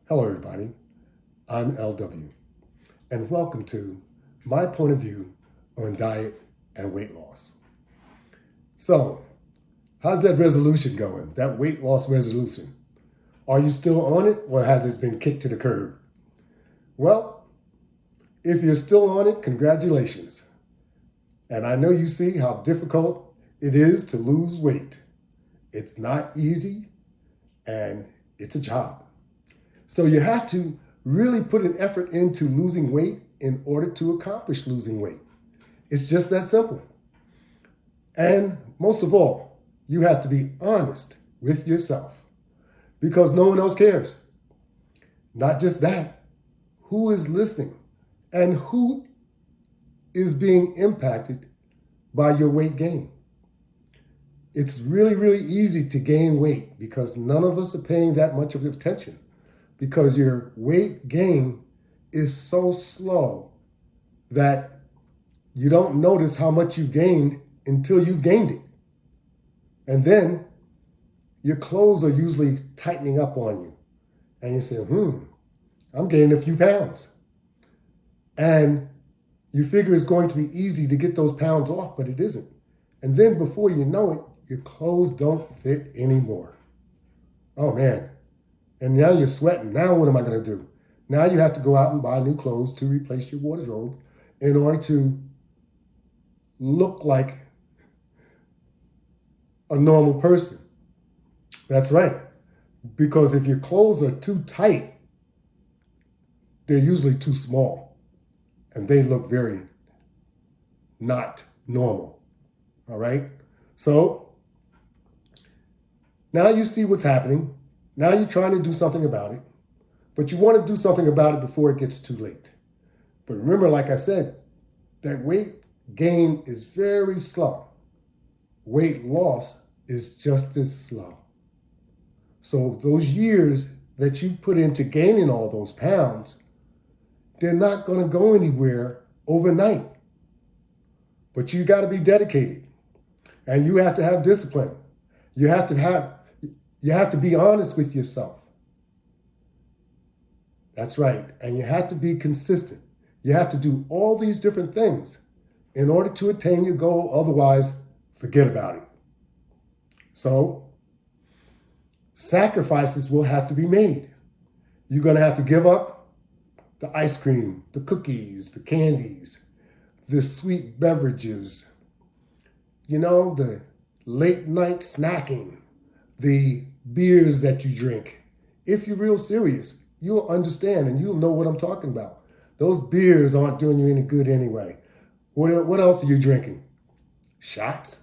Hello, everybody. I'm LW, and welcome to my point of view on diet and weight loss. So, how's that resolution going? That weight loss resolution? Are you still on it, or has it been kicked to the curb? Well, if you're still on it, congratulations. And I know you see how difficult it is to lose weight. It's not easy, and it's a job. So you have to really put an effort into losing weight in order to accomplish losing weight. It's just that simple. And most of all, you have to be honest with yourself because no one else cares. Not just that, who is listening and who is being impacted by your weight gain? It's really, really easy to gain weight because none of us are paying that much of attention, because your weight gain is so slow that you don't notice how much you've gained until you've gained it. And then your clothes are usually tightening up on you. And you say, I'm gaining a few pounds. And you figure it's going to be easy to get those pounds off, but it isn't. And then before you know it, your clothes don't fit anymore. Oh man. And now you're sweating. Now what am I going to do? Now you have to go out and buy new clothes to replace your wardrobe in order to look like a normal person. That's right. Because if your clothes are too tight, they're usually too small. And they look very not normal. All right? So now you see what's happening. Now you're trying to do something about it, but you want to do something about it before it gets too late. But remember, like I said, that weight gain is very slow. Weight loss is just as slow. So those years that you put into gaining all those pounds, they're not going to go anywhere overnight. But you got to be dedicated, and you have to have discipline. You have to be honest with yourself. That's right. And you have to be consistent. You have to do all these different things in order to attain your goal. Otherwise, forget about it. So, sacrifices will have to be made. You're going to have to give up the ice cream, the cookies, the candies, the sweet beverages, the late night snacking, the beers that you drink. If you're real serious, you'll understand and you'll know what I'm talking about. Those beers aren't doing you any good anyway. What else are you drinking? Shots?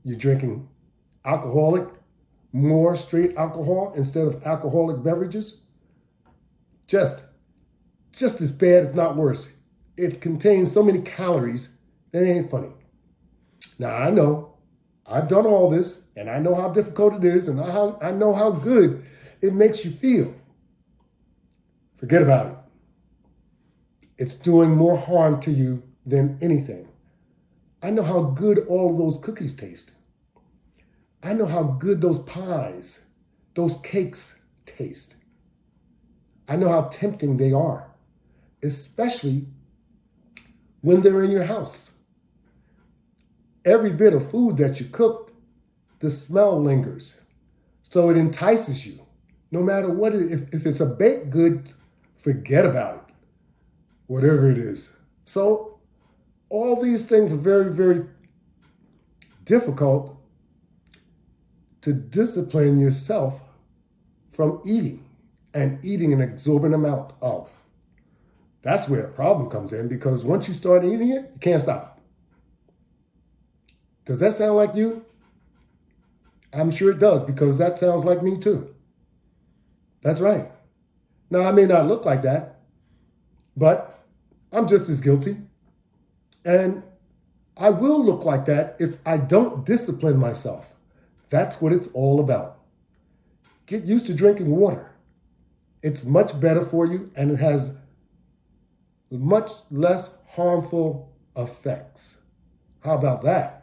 You're drinking more straight alcohol instead of alcoholic beverages? Just as bad, if not worse. It contains so many calories that it ain't funny. Now, I know I've done all this, and I know how difficult it is, and I know how good it makes you feel. Forget about it. It's doing more harm to you than anything. I know how good all of those cookies taste. I know how good those pies, those cakes taste. I know how tempting they are, especially when they're in your house. Every bit of food that you cook, the smell lingers. So it entices you. No matter what it is. If it's a baked good, forget about it. Whatever it is. So all these things are very, very difficult to discipline yourself from eating and eating an exorbitant amount of. That's where the problem comes in, because once you start eating it, you can't stop. Does that sound like you? I'm sure it does, because that sounds like me too. That's right. Now, I may not look like that, but I'm just as guilty. And I will look like that if I don't discipline myself. That's what it's all about. Get used to drinking water. It's much better for you, and it has much less harmful effects. How about that?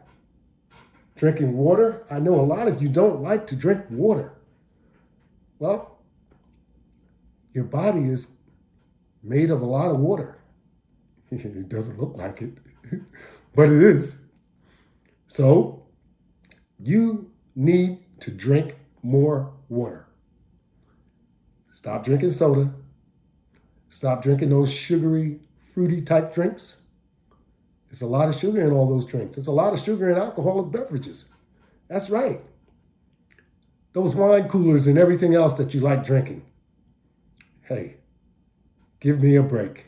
Drinking water. I know a lot of you don't like to drink water. Well, your body is made of a lot of water. It doesn't look like it, but it is. So you need to drink more water. Stop drinking soda. Stop drinking those sugary, fruity type drinks. There's a lot of sugar in all those drinks. There's a lot of sugar in alcoholic beverages. That's right. Those wine coolers and everything else that you like drinking. Hey, give me a break.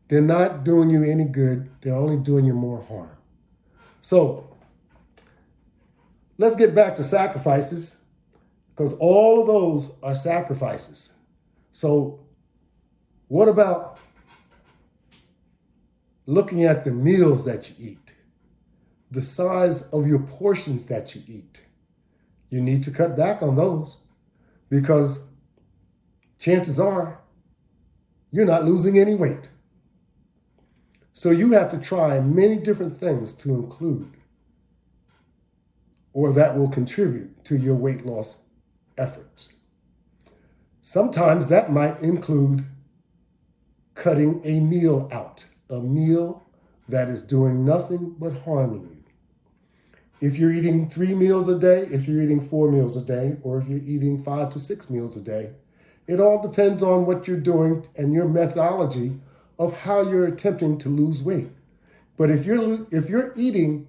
They're not doing you any good. They're only doing you more harm. So let's get back to sacrifices, because all of those are sacrifices. So what about looking at the meals that you eat, the size of your portions that you eat? You need to cut back on those, because chances are you're not losing any weight. So you have to try many different things to include, or that will contribute to your weight loss efforts. Sometimes that might include cutting a meal out, a meal that is doing nothing but harming you. If you're eating 3 meals a day, if you're eating 4 meals a day, or if you're eating 5 to 6 meals a day, it all depends on what you're doing and your methodology of how you're attempting to lose weight. But if you're eating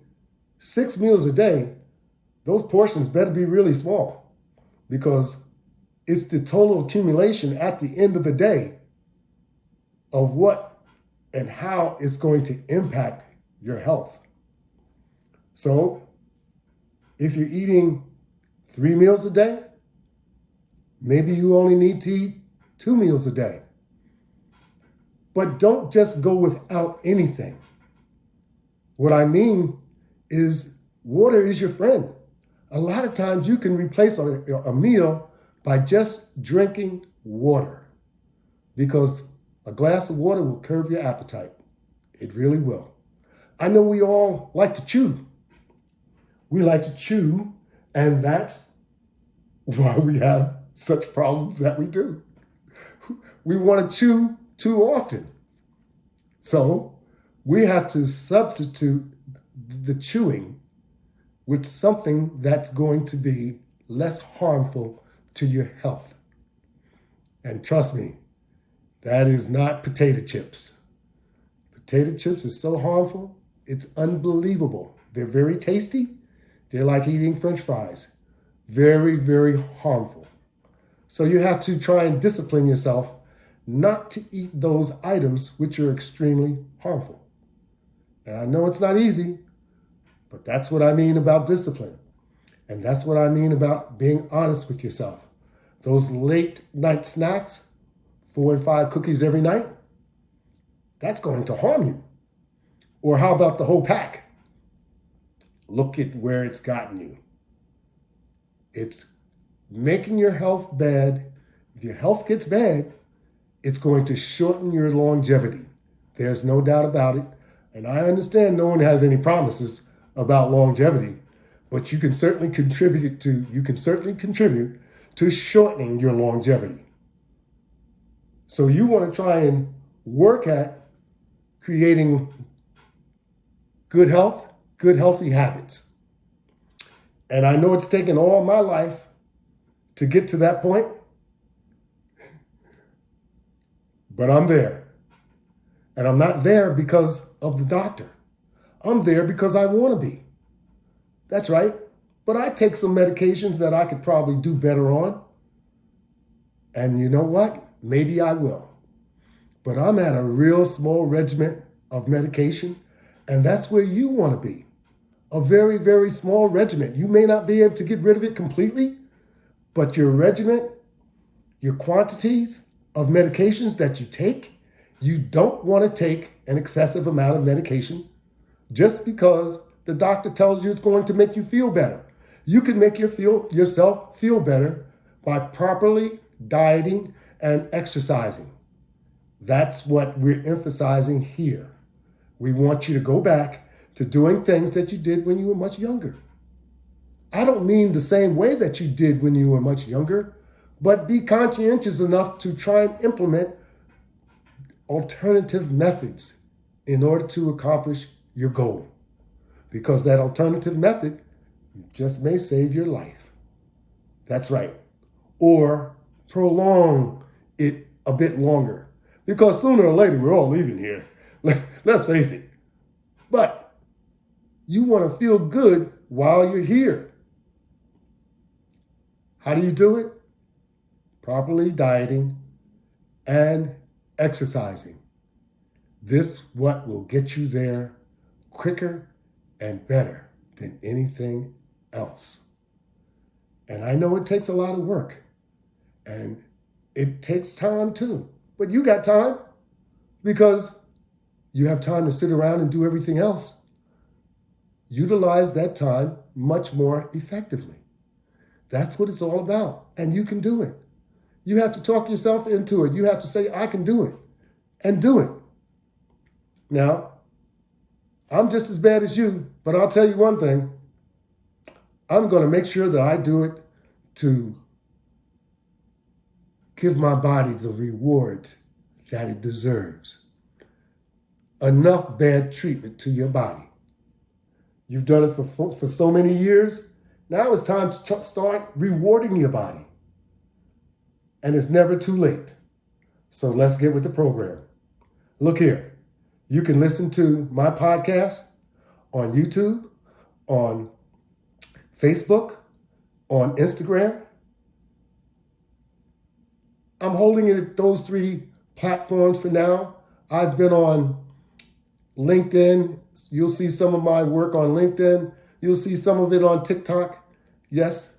6 meals a day, those portions better be really small, because it's the total accumulation at the end of the day of what and how it's going to impact your health. So if you're eating 3 meals a day, maybe you only need to eat 2 meals a day. But don't just go without anything. What I mean is, water is your friend. A lot of times you can replace a meal by just drinking water, because a glass of water will curb your appetite. It really will. I know we all like to chew. We like to chew, and that's why we have such problems that we do. We want to chew too often. So we have to substitute the chewing with something that's going to be less harmful to your health. And trust me, that is not potato chips. Potato chips is so harmful, it's unbelievable. They're very tasty. They're like eating French fries. Very, very harmful. So you have to try and discipline yourself not to eat those items which are extremely harmful. And I know it's not easy, but that's what I mean about discipline. And that's what I mean about being honest with yourself. Those late night snacks, 4 and 5 cookies every night, that's going to harm you. Or how about the whole pack? Look at where it's gotten you. It's making your health bad. If your health gets bad, it's going to shorten your longevity. There's no doubt about it. And I understand no one has any promises about longevity, but you can certainly contribute to shortening your longevity. So you want to try and work at creating good health, good healthy habits. And I know it's taken all my life to get to that point, but I'm there. And I'm not there because of the doctor. I'm there because I want to be. That's right. But I take some medications that I could probably do better on. And you know what? Maybe I will. But I'm at a real small regimen of medication, and that's where you want to be. A very, very small regimen. You may not be able to get rid of it completely, but your regimen, your quantities of medications that you take, you don't want to take an excessive amount of medication just because the doctor tells you it's going to make you feel better. You can make yourself feel better by properly dieting and exercising. That's what we're emphasizing here. We want you to go back to doing things that you did when you were much younger. I don't mean the same way that you did when you were much younger, but be conscientious enough to try and implement alternative methods in order to accomplish your goal. Because that alternative method just may save your life. That's right. Or prolong it a bit longer. Because sooner or later, we're all leaving here. Let's face it. But you want to feel good while you're here. How do you do it? Properly dieting and exercising. This what will get you there quicker and better than anything else. And I know it takes a lot of work. And it takes time too. But you got time because you have time to sit around and do everything else. Utilize that time much more effectively. That's what it's all about. And you can do it. You have to talk yourself into it. You have to say, I can do it. And do it. Now, I'm just as bad as you, but I'll tell you one thing. I'm going to make sure that I do it to give my body the reward that it deserves. Enough bad treatment to your body. You've done it for so many years. Now it's time to start rewarding your body. And it's never too late. So let's get with the program. Look here. You can listen to my podcast on YouTube, on Facebook, on Instagram. I'm holding it at those 3 platforms for now. I've been on LinkedIn. You'll see some of my work on LinkedIn. You'll see some of it on TikTok. Yes,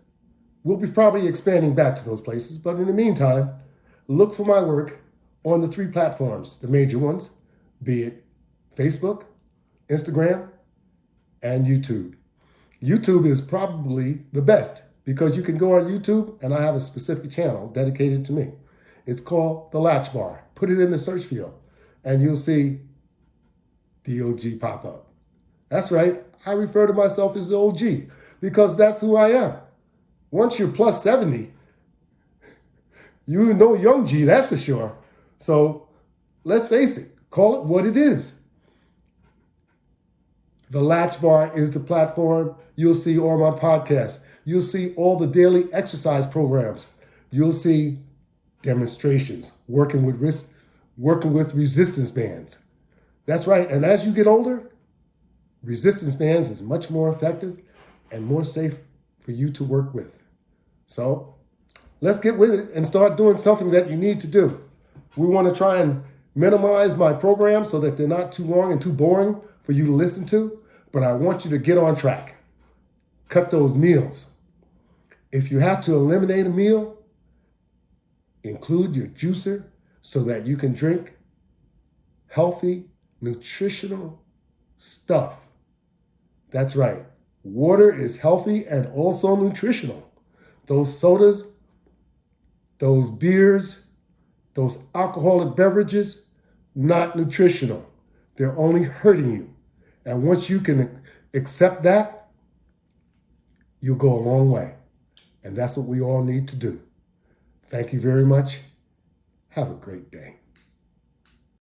we'll be probably expanding back to those places. But in the meantime, look for my work on the 3 platforms, the major ones, be it Facebook, Instagram, and YouTube. YouTube is probably the best because you can go on YouTube and I have a specific channel dedicated to me. It's called the Latch Bar. Put it in the search field and you'll see the OG pop up. That's right. I refer to myself as the OG because that's who I am. Once you're plus 70, you know young G, that's for sure. So let's face it, call it what it is. The Latch Bar is the platform. You'll see all my podcasts. You'll see all the daily exercise programs. You'll see demonstrations, working with resistance bands. That's right. And as you get older, resistance bands is much more effective and more safe for you to work with. So let's get with it and start doing something that you need to do. We want to try and minimize my programs so that they're not too long and too boring for you to listen to, but I want you to get on track. Cut those meals. If you have to eliminate a meal, include your juicer so that you can drink healthy, nutritional stuff. That's right. Water is healthy and also nutritional. Those sodas, those beers, those alcoholic beverages, not nutritional. They're only hurting you. And once you can accept that, you'll go a long way. And that's what we all need to do. Thank you very much. Have a great day.